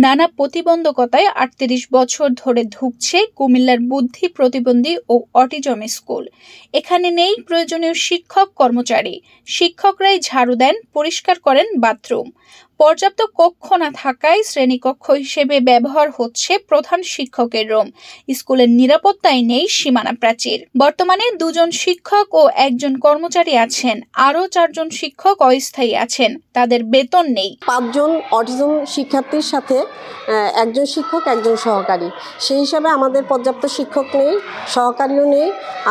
নানা প্রতিবন্ধকতায় ৩৮ বছর ধরে ধুঁকছে কুমিল্লার বুদ্ধি প্রতিবন্ধী ও অটিজম স্কুল। এখানে নেই প্রয়োজনীয় শিক্ষক কর্মচারী। শিক্ষকরাই ঝাড়ু দেন, পরিষ্কার করেন বাথরুম। পর্যাপ্ত কক্ষ না থাকায় শ্রেণীকক্ষ হিসেবে ব্যবহার হচ্ছে প্রধান শিক্ষকের রুম। স্কুলের নিরাপত্তায় নেই সীমানা প্রাচীর। বর্তমানে ২ জন শিক্ষক ও ১ জন কর্মচারী আছেন। আরও ৪ জন শিক্ষক অস্থায়ী আছেন, তাদের বেতন নেই। ৫ জন অটিজম শিক্ষার্থীর সাথে ১ জন শিক্ষক, ১ জন সহকারী। সেই হিসাবে আমাদের পর্যাপ্ত শিক্ষক নেই, সহকারীও নেই।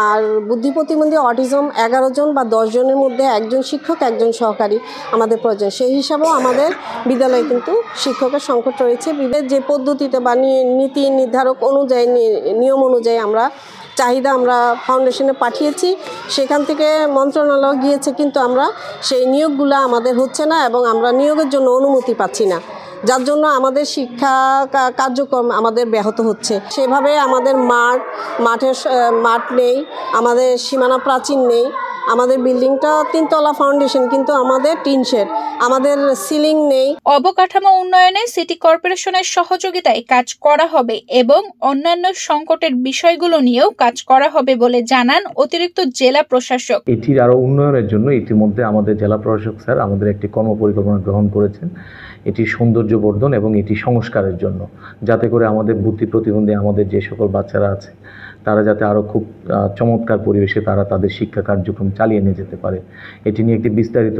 আর বুদ্ধি প্রতিবন্ধী অটিজম ১১ জন বা ১০ জনের মধ্যে ১ জন শিক্ষক, ১ জন সহকারী আমাদের প্রয়োজন। সেই হিসাবেও আমাদের বিদ্যালয়ে কিন্তু শিক্ষকের সংকট রয়েছে। যে পদ্ধতিতে বা নীতি নির্ধারক অনুযায়ী, নিয়ম অনুযায়ী আমরা ফাউন্ডেশনে পাঠিয়েছি, সেখান থেকে মন্ত্রণালয় গিয়েছে, কিন্তু আমরা সেই নিয়োগগুলো আমাদের হচ্ছে না এবং আমরা নিয়োগের জন্য অনুমতি পাচ্ছি না, যার জন্য আমাদের শিক্ষা কার্যক্রম আমাদের ব্যাহত হচ্ছে। সেভাবে আমাদের মাঠ নেই, আমাদের সীমানা প্রাচীর নেই। আমাদের বিল্ডিংটা ৩ তলা ফাউন্ডেশন, কিন্তু আমাদের টিন শেড, আমাদের সিলিং নেই। অবকাঠামো উন্নয়নে সিটি কর্পোরেশনের সহযোগিতায় কাজ করা হবে এবং অন্যান্য সংকটের বিষয়গুলো নিয়েও কাজ করা হবে বলে জানান অতিরিক্ত জেলা প্রশাসক। এটির আরও উন্নয়নের জন্য ইতিমধ্যে আমাদের জেলা প্রশাসক স্যার আমাদের একটি কর্মপরিকল্পনা গ্রহণ করেছেন। এটি সৌন্দর্যবর্ধন এবং এটি সংস্কারের জন্য, যাতে করে আমাদের বুদ্ধি প্রতিবন্ধী আমাদের যে সকল বাচ্চারা আছে তারা যাতে আরও খুব চমৎকার পরিবেশে তারা তাদের শিক্ষা কার্যক্রম চালিয়ে নিয়ে যেতে পারে। এটি নিয়ে একটি বিস্তৃত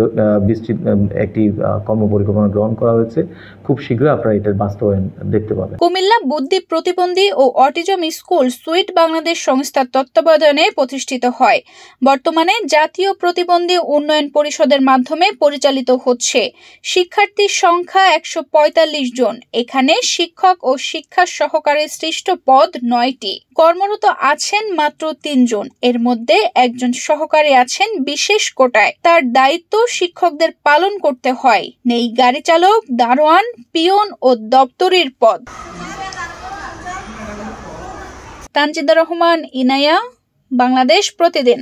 একটি কর্মপরিকল্পনা গ্রহণ করা হয়েছে। খুব শীঘ্রই আপনারা এটার বাস্তবায়ন দেখতে পাবেন। কুমিল্লা বুদ্ধি প্রতিবন্ধী ও অটিজম স্কুল সুইট বাংলাদেশ সংস্থার তত্ত্বাবধানে প্রতিষ্ঠিত হয়। বর্তমানে জাতীয় প্রতিবন্ধী উন্নয়ন পরিষদের মাধ্যমে পরিচালিত হচ্ছে। শিক্ষার্থীর সংখ্যা ১৪৫ জন। এখানে শিক্ষক ও শিক্ষা সহকারী সৃষ্ট পদ ৯টি। কর্মরত আছেন মাত্র ৩ জন। এর মধ্যে ১ জন সহকারী আছেন বিশেষ কোটায়। তার দায়িত্ব শিক্ষকদের পালন করতে হয়। নেই গাড়ি চালক, দারোয়ান, পিয়ন ও দপ্তরির পদ। তানজিদা রহমান, ইনায়া, বাংলাদেশ প্রতিদিন।